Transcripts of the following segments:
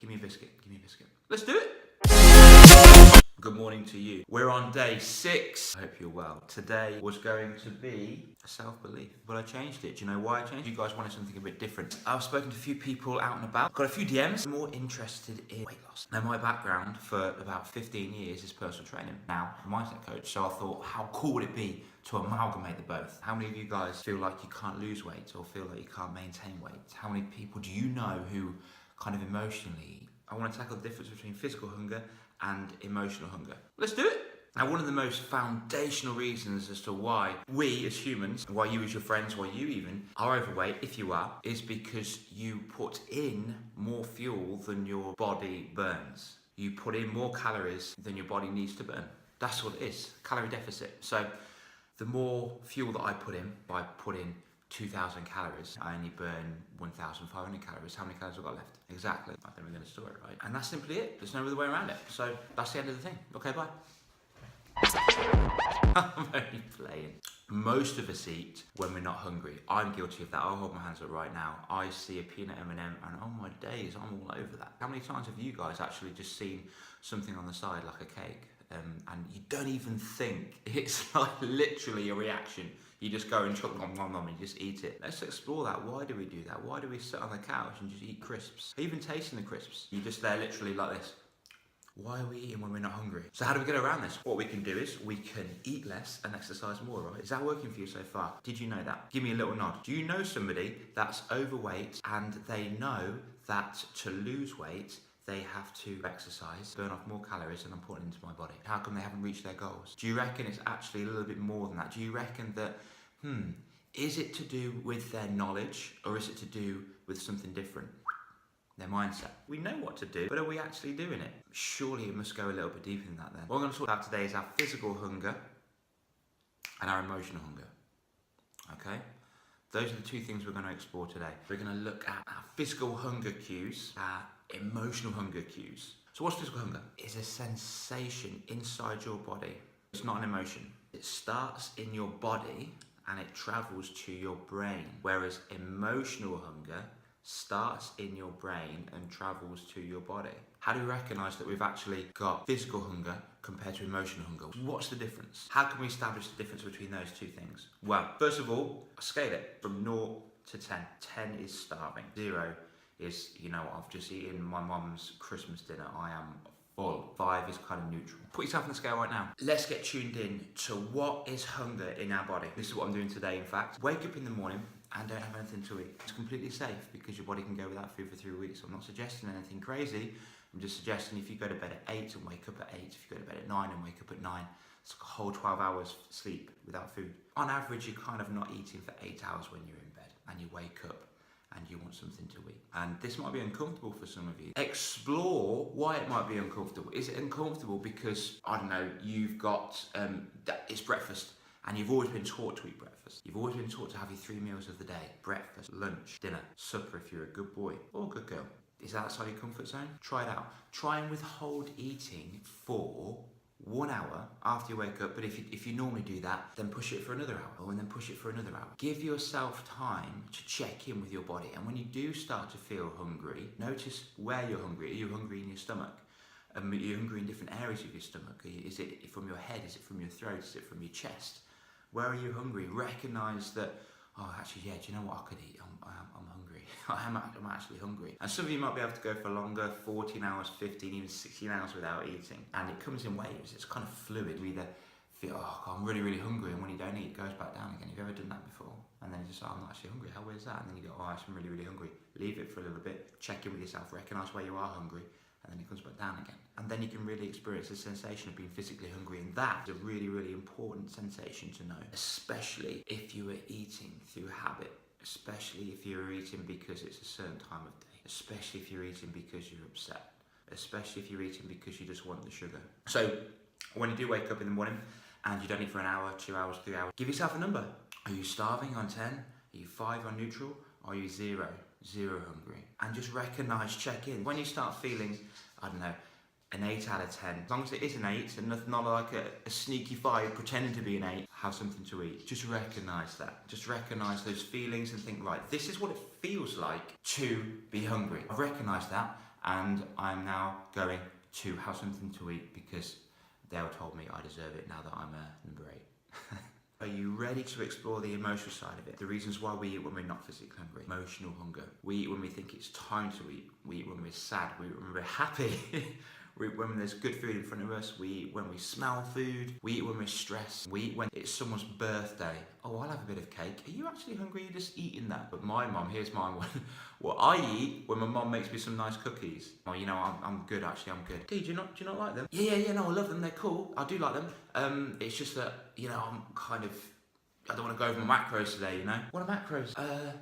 Give me a biscuit, give me a biscuit. Let's do it. Good morning to you. We're on day 6. I hope you're well. Today was going to be a self-belief, but I changed it. Do you know why I changed it? You guys wanted something a bit different. I've spoken to a few people out and about, got a few DMs, more interested in weight loss. Now, my background for about 15 years is personal training. Now, I'm a mindset coach, so I thought, how cool would it be to amalgamate the both? How many of you guys feel like you can't lose weight or feel like you can't maintain weight? How many people do you know who kind of emotionally... I want to tackle the difference between physical hunger and emotional hunger. Let's do it. Now, one of the most foundational reasons as to why we as humans, why you as your friends, why you even are overweight, if you are, is because you put in more fuel than your body burns. You put in more calories than your body needs to burn. That's what it is, calorie deficit. So the more fuel that I put in, by putting 2,000 calories, I only burn 1,500 calories. How many calories have I got left? Exactly. I think we're going to store it, right? And that's simply it. There's no other way around it. So that's the end of the thing. Okay, bye. I'm only playing. Most of us eat when we're not hungry. I'm guilty of that. I'll hold my hands up right now. I see a peanut M&M and oh my days, I'm all over that. How many times have you guys actually just seen something on the side like a cake and you don't even think it's like literally a reaction? You just go and chop nom nom nom and just eat it. Let's explore that. Why do we do that? Why do we sit on the couch and just eat crisps? Even tasting the crisps. You're just there literally like this. Why are we eating when we're not hungry? So how do we get around this? What we can do is we can eat less and exercise more, right? Is that working for you so far? Did you know that? Give me a little nod. Do you know somebody that's overweight and they know that to lose weight, they have to exercise, burn off more calories than I'm putting into my body? How come they haven't reached their goals? Do you reckon it's actually a little bit more than that? Do you reckon that, is it to do with their knowledge or is it to do with something different? Their mindset. We know what to do, but are we actually doing it? Surely it must go a little bit deeper than that then. What we're going to talk about today is our physical hunger and our emotional hunger. Okay? Those are the two things we're going to explore today. We're going to look at our physical hunger cues, our emotional hunger cues. So what's physical hunger? It's a sensation inside your body. It's not an emotion. It starts in your body and it travels to your brain. Whereas emotional hunger starts in your brain and travels to your body. How do we recognise that we've actually got physical hunger compared to emotional hunger? What's the difference? How can we establish the difference between those two things? Well, first of all, scale it from 0 to 10. 10 is starving. 0 is, I've just eaten my mum's Christmas dinner. I am full. 5 is kind of neutral. Put yourself on the scale right now. Let's get tuned in to what is hunger in our body. This is what I'm doing today, in fact. Wake up in the morning and don't have anything to eat. It's completely safe because your body can go without food for 3 weeks. I'm not suggesting anything crazy. I'm just suggesting if you go to bed at 8 and wake up at 8, if you go to bed at 9 and wake up at 9, it's a whole 12 hours sleep without food. On average, you're kind of not eating for 8 hours when you're in bed and you wake up and you want something to eat. And this might be uncomfortable for some of you. Explore why it might be uncomfortable. Is it uncomfortable because, I don't know, you've got, it's breakfast and you've always been taught to eat breakfast. You've always been taught to have your 3 meals of the day. Breakfast, lunch, dinner, supper if you're a good boy or a good girl. Is that outside your comfort zone? Try it out. Try and withhold eating for 1 hour after you wake up, but if you normally do that, then push it for another hour, and then push it for another hour. Give yourself time to check in with your body, and when you do start to feel hungry, notice where you're hungry. Are you hungry in your stomach? Are you hungry in different areas of your stomach? Is it from your head? Is it from your throat? Is it from your chest? Where are you hungry? Recognise that, actually, yeah, do you know what I could eat? I'm hungry. I'm actually hungry. And some of you might be able to go for longer, 14 hours, 15, even 16 hours without eating. And it comes in waves. It's kind of fluid. You either feel, I'm really, really hungry, and when you don't eat, it goes back down again. Have you ever done that before? And then you just I'm not actually hungry. How weird is that? And then you go, I'm really, really hungry. Leave it for a little bit. Check in with yourself. Recognise where you are hungry. And then it comes back down again. And then you can really experience the sensation of being physically hungry. And that is a really, really important sensation to know, especially if you are eating through habit, especially if you're eating because it's a certain time of day, especially if you're eating because you're upset, especially if you're eating because you just want the sugar. So when you do wake up in the morning and you don't eat for an hour, 2 hours, 3 hours, give yourself a number. Are you starving on 10? Are you 5 on neutral? Or are you 0? 0 hungry. And just recognise, check in. When you start feeling, I don't know, an 8 out of 10, as long as it is an 8 and not like a sneaky 5 pretending to be an 8, have something to eat. Just recognise that. Just recognise those feelings and think, right, this is what it feels like to be hungry. I've recognised that and I'm now going to have something to eat because Dale told me I deserve it now that I'm number 8. Are you ready to explore the emotional side of it? The reasons why we eat when we're not physically hungry. Emotional hunger. We eat when we think it's time to eat. We eat when we're sad. We eat when we're happy. We eat when there's good food in front of us. We eat when we smell food. We eat when we're stressed. We eat when it's someone's birthday. Oh, I'll have a bit of cake. Are you actually hungry? You're just eating that. But my mum, here's my one. What I eat when my mum makes me some nice cookies. Oh, you know, I'm good actually. I'm good. Do you not like them? Yeah. No, I love them. They're cool. I do like them. It's just that, you know, I don't want to go over my macros today, you know? What are macros?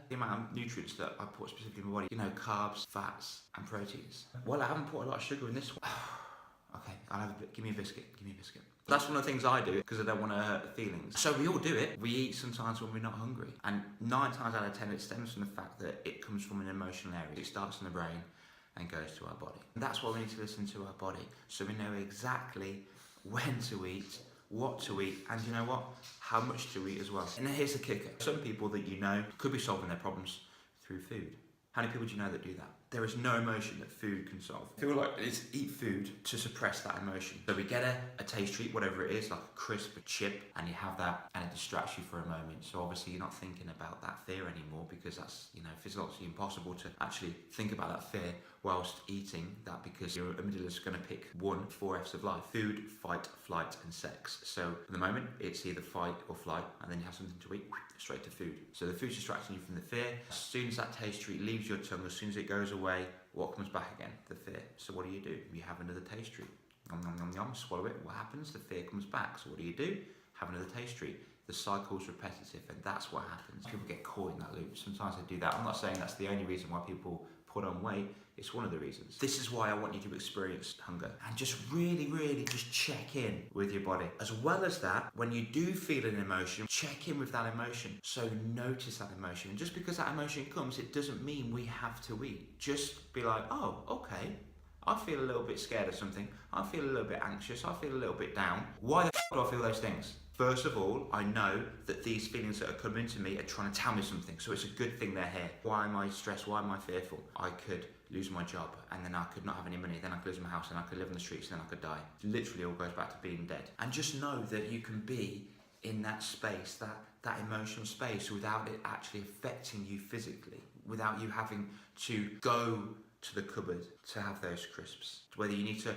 The amount of nutrients that I put specifically in my body. You know, carbs, fats, and proteins. Well, I haven't put a lot of sugar in this one. Okay, I'll have a bit. Give me a biscuit. That's one of the things I do because I don't want to hurt the feelings. So we all do it. We eat sometimes when we're not hungry. And 9 times out of 10, it stems from the fact that it comes from an emotional area. It starts in the brain and goes to our body. And that's why we need to listen to our body. So we know exactly when to eat, what to eat, and you know what? How much to eat as well. And then here's the kicker. Some people that you know could be solving their problems through food. How many people do you know that do that? There is no emotion that food can solve. I feel like it's eat food to suppress that emotion. So we get a taste treat, whatever it is, like a crisp, a chip, and you have that and it distracts you for a moment. So obviously you're not thinking about that fear anymore because that's, you know, physiologically impossible to actually think about that fear whilst eating that because your amygdala is going to pick 4 F's of life. Food, fight, flight, and sex. So at the moment, it's either fight or flight, and then you have something to eat, straight to food. So the food's distracting you from the fear. As soon as that taste treat leaves your tongue, as soon as it goes away, what comes back again? The fear. So what do? You have another taste treat. Nom, nom, nom, nom, swallow it. What happens? The fear comes back. So what do? Have another taste treat. The cycle's repetitive, and that's what happens. People get caught in that loop. Sometimes they do that. I'm not saying that's the only reason why people put on weight. It's one of the reasons. This is why I want you to experience hunger and just really just check in with your body. As well as that, when you do feel an emotion, check in with that emotion. So notice that emotion. And just because that emotion comes, it doesn't mean we have to eat. Just be like, oh, okay. I feel a little bit scared of something. I feel a little bit anxious. I feel a little bit down. Why the do I feel those things? First of all, I know that these feelings that are coming to me are trying to tell me something. So it's a good thing they're here. Why am I stressed? Why am I fearful? I could lose my job and then I could not have any money. Then I could lose my house and I could live in the streets and then I could die. It literally all goes back to being dead. And just know that you can be in that space, that emotional space without it actually affecting you physically, without you having to go to the cupboard to have those crisps. Whether you need to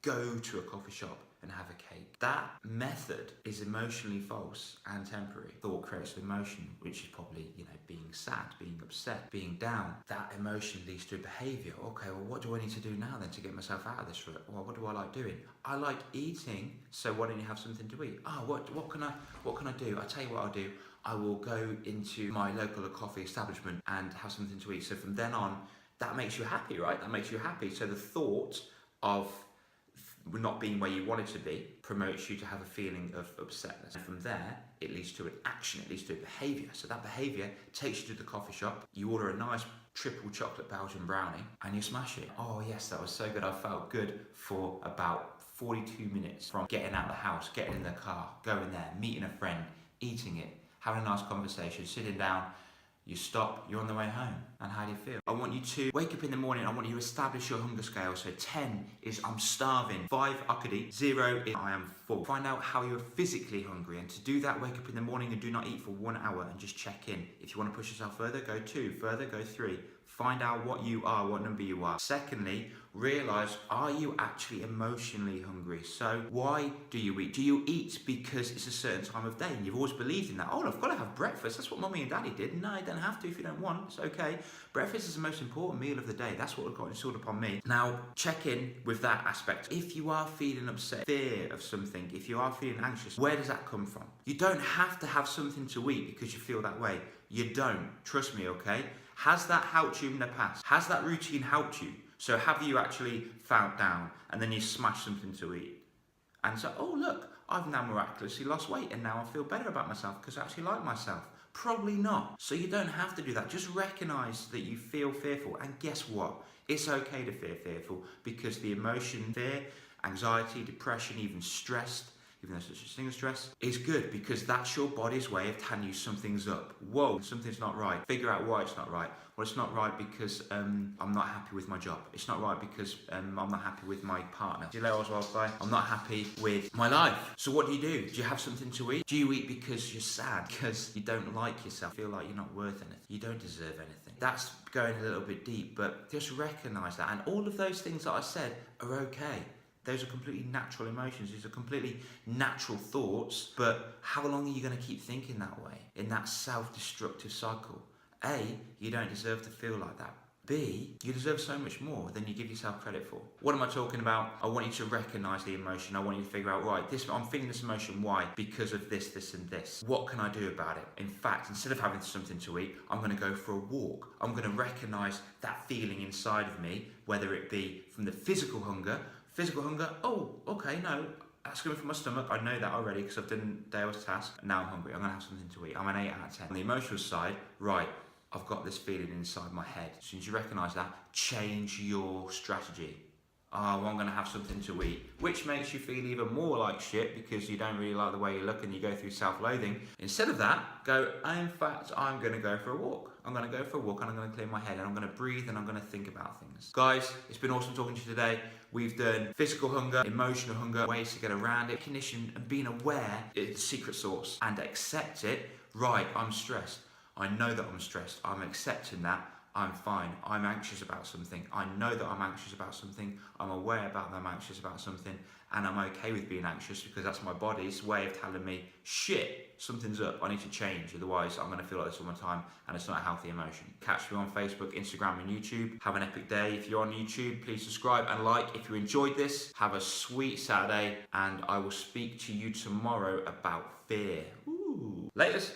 go to a coffee shop and have a cake. That method is emotionally false and temporary. Thought creates emotion, which is probably, you know, being sad, being upset, being down. That emotion leads to a behaviour. Okay, well, what do I need to do now then to get myself out of this rut? Well, what do I like doing? I like eating, so why don't you have something to eat? Oh, what can I do? I tell you what I'll do. I will go into my local coffee establishment and have something to eat. So from then on, that makes you happy, right? That makes you happy. So the thought of not being where you want it to be promotes you to have a feeling of upsetness. And from there, it leads to an action, it leads to a behaviour. So that behaviour takes you to the coffee shop, you order a nice triple chocolate Belgian brownie, and you smash it. Oh yes, that was so good. I felt good for about 42 minutes from getting out of the house, getting in the car, going there, meeting a friend, eating it, having a nice conversation, sitting down. You stop, you're on the way home. And how do you feel? I want you to wake up in the morning, I want you to establish your hunger scale. So 10 is I'm starving, 5 I could eat, 0 is I am full. Find out how you're physically hungry, and to do that, wake up in the morning and do not eat for 1 hour and just check in. If you want to push yourself further, go 2, further, go 3. Find out what you are, what number you are. Secondly, realise, are you actually emotionally hungry? So why do you eat? Do you eat because it's a certain time of day and you've always believed in that? Oh, I've got to have breakfast. That's what mummy and daddy did. No, you don't have to if you don't want. It's okay. Breakfast is the most important meal of the day. That's what got installed upon me. Now, check in with that aspect. If you are feeling upset, fear of something, if you are feeling anxious, where does that come from? You don't have to have something to eat because you feel that way. You don't. Trust me, okay? Has that helped you in the past? Has that routine helped you? So have you actually found down and then you smash something to eat? And so, oh look, I've now miraculously lost weight and now I feel better about myself because I actually like myself. Probably not. So you don't have to do that. Just recognise that you feel fearful. And guess what? It's okay to feel fearful because the emotion, fear, anxiety, depression, even stress, even though such a thing as stress, is good because that's your body's way of telling you something's up. Whoa, something's not right. Figure out why it's not right. Well, it's not right because I'm not happy with my job. It's not right because I'm not happy with my partner. See you later, Oswald. Bye. I'm not happy with my life. So what do? Do you have something to eat? Do you eat because you're sad? Because you don't like yourself? Feel like you're not worth anything? You don't deserve anything? That's going a little bit deep, but just recognise that. And all of those things that I said are okay. Those are completely natural emotions. These are completely natural thoughts. But how long are you going to keep thinking that way in that self-destructive cycle? A, you don't deserve to feel like that. B, you deserve so much more than you give yourself credit for. What am I talking about? I want you to recognise the emotion. I want you to figure out, right, I'm feeling this emotion. Why? Because of this, this and this. What can I do about it? In fact, instead of having something to eat, I'm going to go for a walk. I'm going to recognise that feeling inside of me, whether it be from the physical hunger, oh, okay, no, that's coming from my stomach. I know that already because I've done Dale's task. Now I'm hungry. I'm going to have something to eat. I'm an 8 out of 10. On the emotional side, right, I've got this feeling inside my head. As soon as you recognise that, change your strategy. Oh, well, I'm going to have something to eat, which makes you feel even more like shit because you don't really like the way you look and you go through self-loathing. Instead of that, go, in fact, I'm going to go for a walk. I'm going to go for a walk and I'm going to clear my head and I'm going to breathe and I'm going to think about things. Guys, it's been awesome talking to you today. We've done physical hunger, emotional hunger, ways to get around it, recognition and being aware is the secret sauce and accept it. Right, I'm stressed. I know that I'm stressed. I'm accepting that. I'm fine. I'm anxious about something. I know that I'm anxious about something. I'm aware about that I'm anxious about something. And I'm okay with being anxious because that's my body's way of telling me, shit, something's up. I need to change. Otherwise, I'm going to feel like this all the time. And it's not a healthy emotion. Catch me on Facebook, Instagram, and YouTube. Have an epic day. If you're on YouTube, please subscribe and like. If you enjoyed this, have a sweet Saturday. And I will speak to you tomorrow about fear. Ooh. Laters.